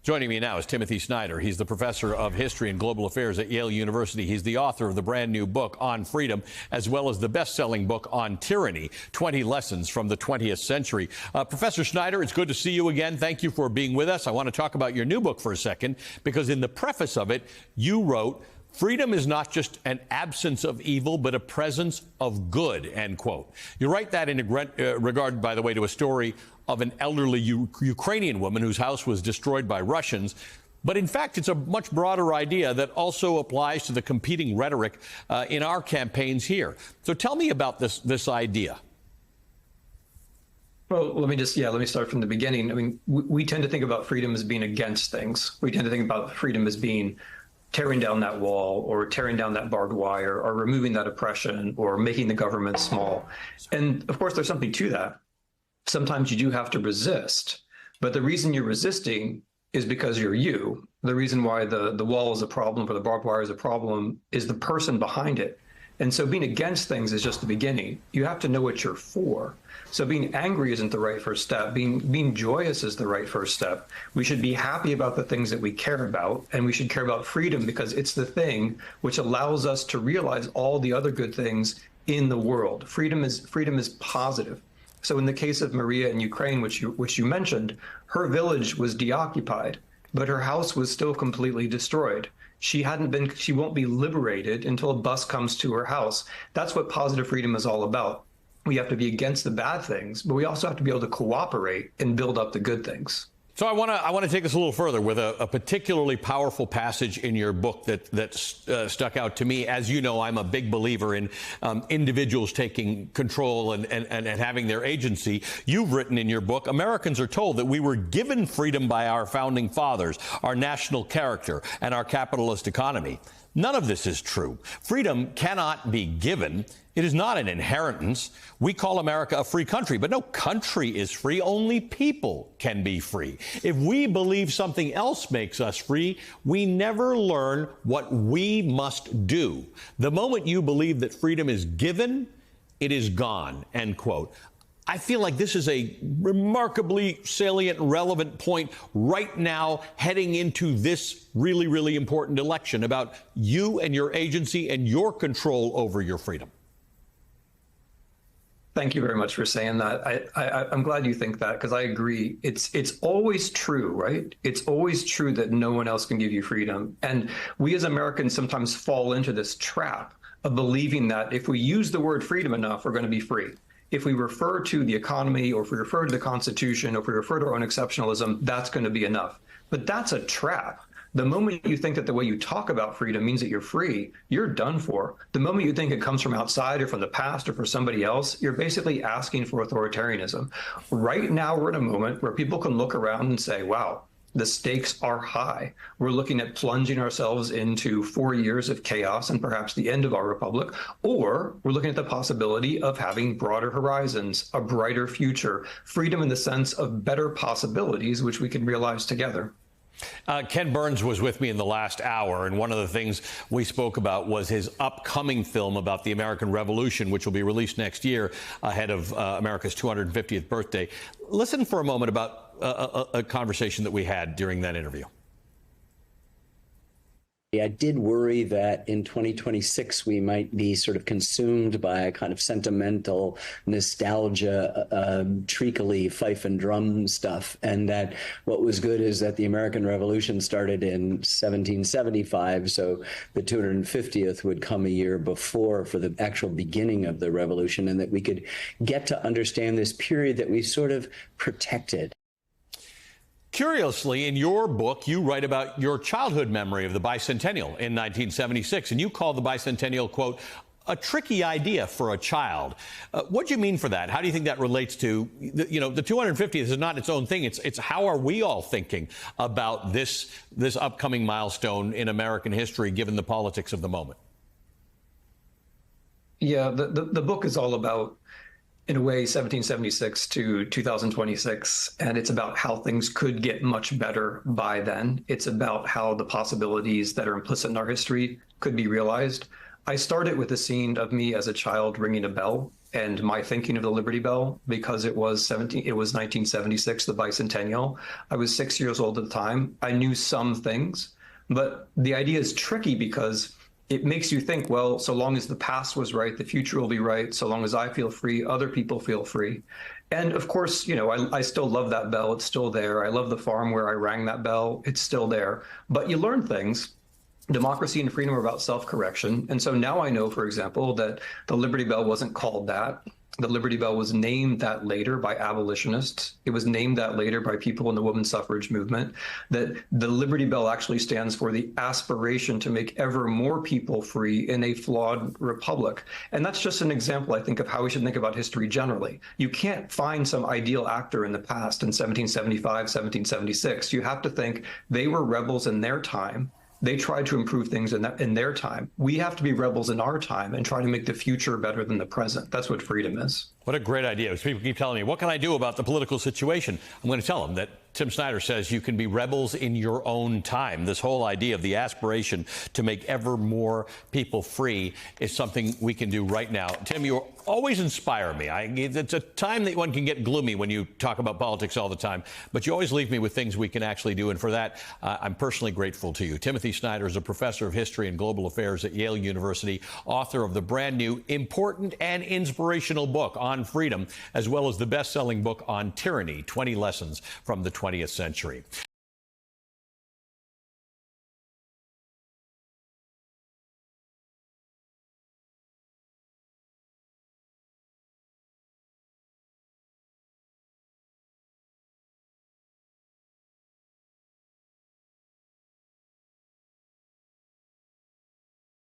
Joining me now is Timothy Snyder. He's the professor of history and global affairs at Yale University. He's the author of the brand new book on freedom, as well as the best-selling book on tyranny, 20 Lessons from the 20th Century. Professor Snyder, it's good to see you again. Thank you for being with us. I want to talk about your new book for a second, because in the preface of it, you wrote, "Freedom is not just an absence of evil, but a presence of good," end quote. You write that in regard, by the way, to a story of an elderly Ukrainian woman whose house was destroyed by Russians. But in fact, it's a much broader idea that also applies to the competing rhetoric in our campaigns here. So tell me about this idea. Well, let me start from the beginning. I mean, we tend to think about freedom as being against things. We tend to think about freedom as being tearing down that wall or tearing down that barbed wire or removing that oppression or making the government small. And of course, there's something to that. Sometimes you do have to resist, but the reason you're resisting is because you're you. The reason why the wall is a problem or the barbed wire is a problem is the person behind it. And so being against things is just the beginning. You have to know what you're for. So being angry isn't the right first step. Being joyous is the right first step. We should be happy about the things that we care about, and we should care about freedom because it's the thing which allows us to realize all the other good things in the world. Freedom is positive. So in the case of Maria in Ukraine, which you mentioned, her village was deoccupied, but her house was still completely destroyed. She won't be liberated until a bus comes to her house. That's what positive freedom is all about. We have to be against the bad things, but we also have to be able to cooperate and build up the good things. So I want to take this a little further with a particularly powerful passage in your book that stuck out to me. As you know, I'm a big believer in individuals taking control and having their agency. You've written in your book, Americans are told that we were given freedom by our founding fathers, our national character, and our capitalist economy. None of this is true. Freedom cannot be given. It is not an inheritance. We call America a free country, but no country is free. Only people can be free. If we believe something else makes us free, we never learn what we must do. The moment you believe that freedom is given, it is gone, end quote. I feel like this is a remarkably salient, relevant point right now heading into this really, really important election about you and your agency and your control over your freedom. Thank you very much for saying that. I'm glad you think that, because I agree. It's always true, right? It's always true that no one else can give you freedom. And we as Americans sometimes fall into this trap of believing that if we use the word freedom enough, we're going to be free. If we refer to the economy, or if we refer to the Constitution, or if we refer to our own exceptionalism, that's going to be enough. But that's a trap. The moment you think that the way you talk about freedom means that you're free, you're done for. The moment you think it comes from outside or from the past or for somebody else, you're basically asking for authoritarianism. Right now, we're in a moment where people can look around and say, wow, the stakes are high. We're looking at plunging ourselves into 4 years of chaos and perhaps the end of our republic, or we're looking at the possibility of having broader horizons, a brighter future, freedom in the sense of better possibilities, which we can realize together. Ken Burns was with me in the last hour, and one of the things we spoke about was his upcoming film about the American Revolution, which will be released next year ahead of America's 250th birthday. Listen for a moment about a conversation that we had during that interview. I did worry that in 2026 we might be sort of consumed by a kind of sentimental nostalgia, treacly fife and drum stuff, and that what was good is that the American Revolution started in 1775, so the 250th would come a year before for the actual beginning of the revolution, and that we could get to understand this period that we sort of protected. Curiously, in your book, you write about your childhood memory of the bicentennial in 1976, and you call the bicentennial, quote, a tricky idea for a child. What do you mean for that? How do you think that relates to, the 250th is not its own thing. It's how are we all thinking about this upcoming milestone in American history, given the politics of the moment? Yeah, the book is all about, in a way, 1776 to 2026, and it's about how things could get much better by then. It's about how the possibilities that are implicit in our history could be realized. I started with a scene of me as a child ringing a bell and my thinking of the Liberty Bell, because it was 1976, the bicentennial. I was 6 years old at the time. I knew some things, but the idea is tricky because it makes you think, well, so long as the past was right, the future will be right. So long as I feel free, other people feel free. And of course, I still love that bell. It's still there. I love the farm where I rang that bell. It's still there. But you learn things. Democracy and freedom are about self-correction. And so now I know, for example, that the Liberty Bell wasn't called that. The Liberty Bell was named that later by abolitionists. It was named that later by people in the women's suffrage movement. That the Liberty Bell actually stands for the aspiration to make ever more people free in a flawed republic. And that's just an example, I think, of how we should think about history generally. You can't find some ideal actor in the past in 1775, 1776. You have to think they were rebels in their time. They tried to improve things in their time. We have to be rebels in our time and try to make the future better than the present. That's what freedom is. What a great idea. People keep telling me, what can I do about the political situation? I'm going to tell them that Tim Snyder says you can be rebels in your own time. This whole idea of the aspiration to make ever more people free is something we can do right now. Tim, you always inspire me. It's a time that one can get gloomy when you talk about politics all the time, but you always leave me with things we can actually do. And for that, I'm personally grateful to you. Timothy Snyder is a professor of history and global affairs at Yale University, author of the brand new, important and inspirational book on freedom, as well as the best-selling book on tyranny, 20 Lessons from the 20th Century.